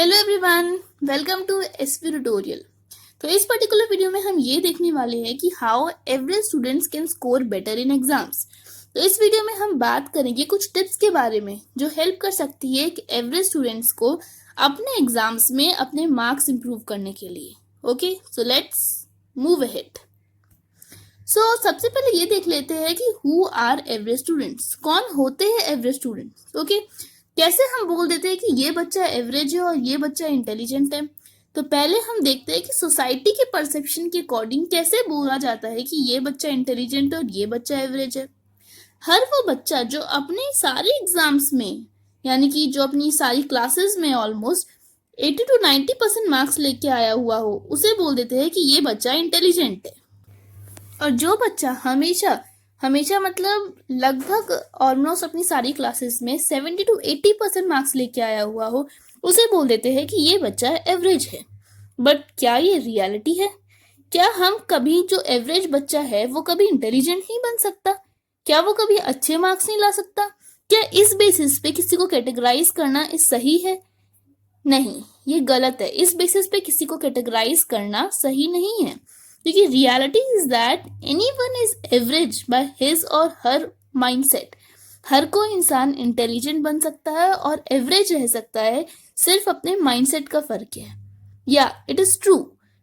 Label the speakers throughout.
Speaker 1: Hello everyone, welcome to SP tutorial. तो इस particular video में हम ये देखने वाले हैं कि how average students can score better in exams. तो इस वीडियो में हम बात करेंगे कुछ टिप्स के बारे में जो हेल्प कर सकती है कि एवरेज स्टूडेंट्स को अपने एग्जाम्स में अपने मार्क्स इंप्रूव करने के लिए। Okay, so let's move ahead. सबसे पहले ये देख लेते हैं कि हु आर एवरेज स्टूडेंट्स, कौन होते हैं एवरेज स्टूडेंट्स। ओके, कैसे हम बोल देते हैं कि ये बच्चा एवरेज है और ये बच्चा इंटेलिजेंट है। तो पहले हम देखते हैं कि सोसाइटी के परसेप्शन के अकॉर्डिंग कैसे बोला जाता है कि ये बच्चा इंटेलिजेंट और ये बच्चा एवरेज है। हर वो बच्चा जो अपने सारे एग्जाम्स में, यानी कि जो अपनी सारी क्लासेस में ऑलमोस्ट 80 to 90% मार्क्स लेके आया हुआ हो, उसे बोल देते हैं कि ये बच्चा इंटेलिजेंट है। और जो बच्चा हमेशा हमेशा मतलब लगभग ऑलमोस्ट अपनी सारी क्लासेस में 70 to 80% मार्क्स लेके आया हुआ हो, उसे बोल देते हैं कि ये बच्चा एवरेज है। बट क्या ये रियलिटी है? क्या हम कभी जो एवरेज बच्चा है वो कभी इंटेलिजेंट नहीं बन सकता? क्या वो कभी अच्छे मार्क्स नहीं ला सकता? क्या इस बेसिस पे किसी को कैटेगराइज करना इस सही है? नहीं, ये गलत है। इस बेसिस पे किसी को कैटेगराइज करना सही नहीं है, क्योंकि reality is that anyone is average by his और हर माइंडसेट। हर कोई इंसान इंटेलिजेंट बन सकता है और एवरेज रह सकता है, सिर्फ अपने माइंडसेट का फर्क है। या it is true,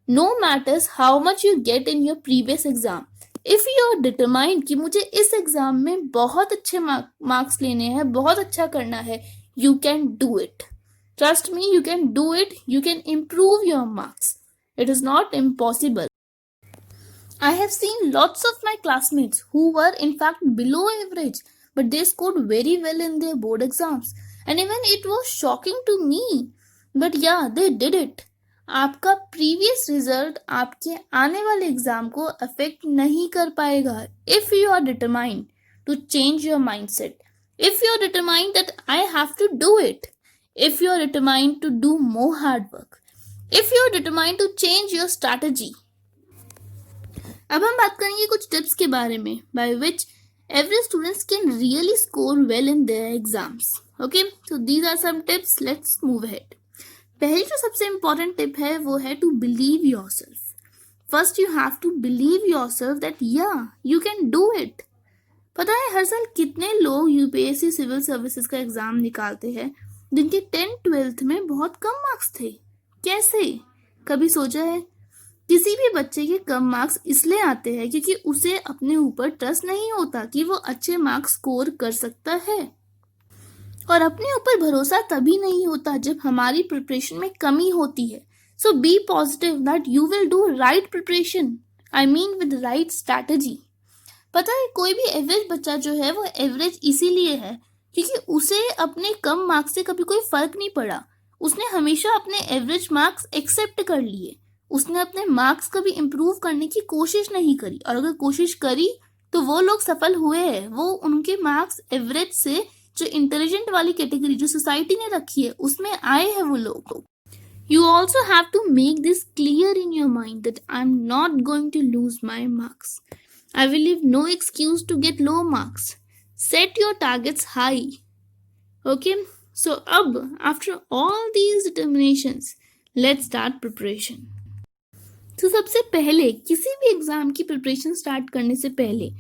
Speaker 1: no matters how much you get in your previous exam, if you are determined कि मुझे इस एग्जाम में बहुत अच्छे मार्क्स लेने हैं, बहुत अच्छा करना है, you can do it. Trust me, you can do it. You can improve your marks. It is not impossible. I have seen lots of my classmates who were in fact below average, but they scored very well in their board exams. And even it was shocking to me. But yeah, they did it. आपका previous result आपके आने वाले exam को affect नहीं कर पाएगा if you are determined to change your mindset, if you are determined that I have to do it, if you are determined to do more hard work, if you are determined to change your strategy. अब हम बात करेंगे कुछ tips के बारे में by which average students can really score well in their exams. Okay, so these are some tips. Let's move ahead. पहली जो सबसे important टिप है वो है to believe yourself. First you have to believe yourself that yeah, you can do it. पता है हर साल कितने लोग यूपीएससी सिविल सर्विसेज का एग्जाम निकालते हैं जिनके 10th-12th में बहुत कम मार्क्स थे। कैसे? कभी सोचा है? किसी भी बच्चे के कम मार्क्स इसलिए आते हैं क्योंकि उसे अपने ऊपर ट्रस्ट नहीं होता कि वो अच्छे मार्क्स स्कोर कर सकता है। और अपने ऊपर भरोसा तभी नहीं होता जब हमारी प्रिपरेशन में कमी होती है। So be positive that you will do right preparation, I mean with right strategy. पता है कोई भी एवरेज बच्चा जो है वो एवरेज इसीलिए है क्योंकि उसे अपने कम मार्क्स से कभी कोई फर्क नहीं पड़ा। उसने हमेशा अपने एवरेज मार्क्स एक्सेप्ट कर लिए। उसने अपने मार्क्स कभी इम्प्रूव करने की कोशिश नहीं करी, और अगर कोशिश करी तो वो लोग सफल हुए हैं। वो उनके मार्क्स एवरेज से जो इंटेलिजेंट वाली कैटेगरी जो सोसाइटी ने रखी है उसमें आए हैं वो लोग। You also have to make this clear in your mind that I'm not going to lose my marks. I will leave no excuse to get low marks. Set your targets high. Okay, so अब after all these determinations, let's start preparation. तो सबसे पहले किसी भी exam की preparation start करने से पहले,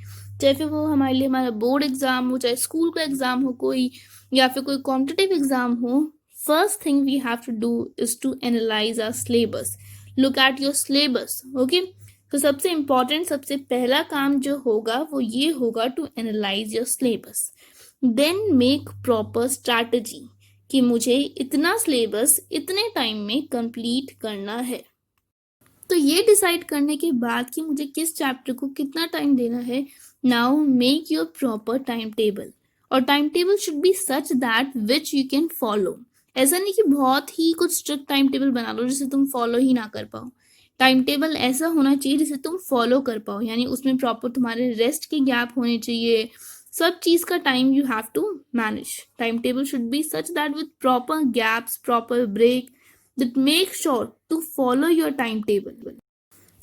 Speaker 1: चाहे फिर वो हमारे लिए हमारा बोर्ड एग्जाम हो, चाहे स्कूल का एग्जाम हो कोई, या फिर कोई कॉम्पिटिटिव एग्जाम हो, first thing we have to do is to analyse our syllabus, look at your syllabus. Okay, तो सबसे इम्पॉर्टेंट सबसे पहला काम जो होगा वो ये होगा to analyse your syllabus, then make proper strategy कि मुझे इतना सिलेबस इतने टाइम में कंप्लीट करना है। तो ये डिसाइड करने के बाद कि मुझे किस चैप्टर को कितना टाइम देना है, now make your proper timetable, और time table should be such that which you can follow. ऐसा नहीं कि बहुत ही कुछ स्ट्रिक्ट टाइम टेबल बना लो जिसे तुम फॉलो ही ना कर पाओ। टाइम टेबल ऐसा होना चाहिए जिसे तुम फॉलो कर पाओ, यानी उसमें प्रॉपर तुम्हारे रेस्ट के गैप होने चाहिए, सब चीज का time you have to manage. Time table should be such that with proper gaps, proper break, that make sure to follow your timetable.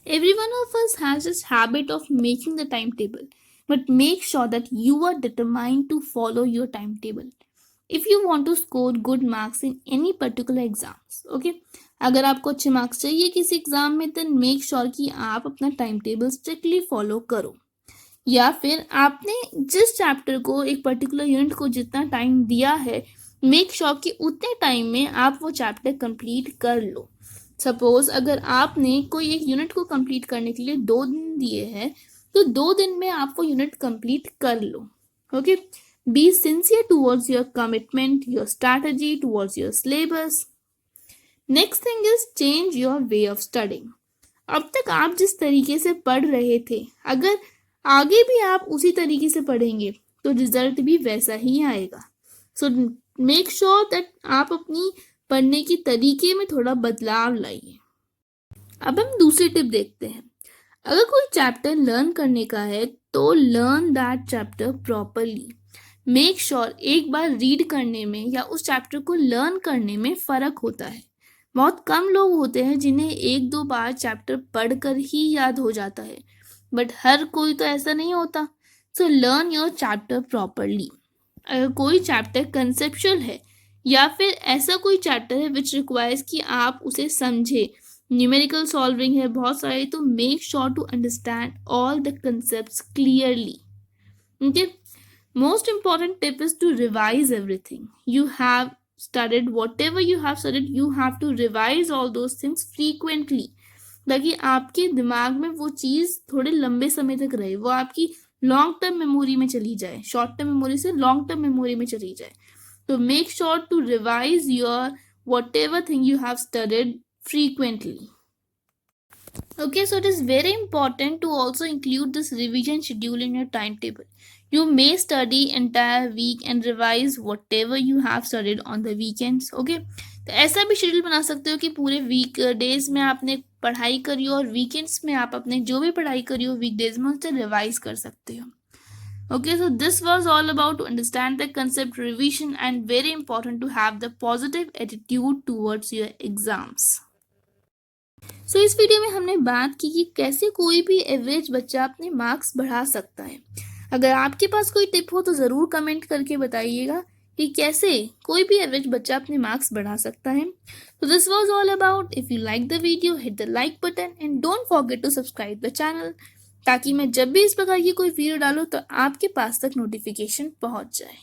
Speaker 1: Every one of us has this habit of making the timetable, but make sure that you are determined to follow your timetable. If you want to score good marks in any particular exams, okay. अगर आपको अच्छे marks चाहिए किसी exam में, then make sure कि आप अपना time table strictly follow करो, या फिर आपने जिस चैप्टर को, एक पर्टिकुलर यूनिट को जितना टाइम दिया है, मेक श्योर कि उतने टाइम में आप वो चैप्टर कंप्लीट कर लो। सपोज अगर आपने कोई एक यूनिट को कंप्लीट करने के लिए 2 दिन दिए हैं, तो 2 दिन में आप वो यूनिट कंप्लीट कर लो, okay. Be sincere towards your commitment, your strategy towards your syllabus. Next thing is change your way of studying. अब तक आप जिस तरीके से पढ़ रहे थे, अगर आगे भी आप उसी तरीके से पढ़ेंगे तो रिजल्ट भी वैसा ही आएगा। सो मेक श्योर दैट आप अपनी पढ़ने की तरीके में थोड़ा बदलाव लाइए। अब हम दूसरी टिप देखते हैं। अगर कोई चैप्टर लर्न करने का है तो learn that chapter properly. Make sure एक बार रीड करने में या उस चैप्टर को लर्न करने में फ़र्क होता है। बहुत कम लोग होते हैं जिन्हें 1-2 बार चैप्टर पढ़कर ही याद हो जाता है, बट हर कोई तो ऐसा नहीं होता। So learn your chapter properly. अगर कोई चैप्टर कंसेप्चुअल है या फिर ऐसा कोई चैप्टर है विच रिक्वायर्स कि आप उसे समझे, न्यूमेरिकल सॉल्विंग है बहुत सारे, तो make sure to understand all the concepts clearly, okay. Most important tip is to revise everything you have studied. Whatever you have studied, you have to revise all those things frequently, ताकि आपके दिमाग में वो चीज़ थोड़े लंबे समय तक रहे, वो आपकी लॉन्ग टर्म मेमोरी में चली जाए, शॉर्ट टर्म मेमोरी से लॉन्ग टर्म मेमोरी में चली जाए। तो make sure to revise your whatever thing you have studied frequently. Okay, so it is very important to also include this revision schedule in your timetable. You may study entire week and revise whatever you have studied on the weekends. Okay, तो ऐसा भी schedule बना सकते हो कि पूरे week days में आपने पढ़ाई करी हो और वीकेंड्स में आप अपने जो भी पढ़ाई करी हो वीक डेज में उससे रिवाइज कर सकते हो। Okay, so this was all about to understand the concept revision and very important to have the positive attitude towards your exams. सो इस वीडियो में हमने बात की कि कैसे कोई भी एवरेज बच्चा अपने मार्क्स बढ़ा सकता है। अगर आपके पास कोई टिप हो तो ज़रूर कमेंट करके बताइएगा कि कैसे कोई भी एवरेज बच्चा अपने मार्क्स बढ़ा सकता है। तो this was all about. If you like the video hit the like button and don't forget to subscribe the channel, ताकि मैं जब भी इस प्रकार की कोई वीडियो डालूँ तो आपके पास तक नोटिफिकेशन पहुँच जाए।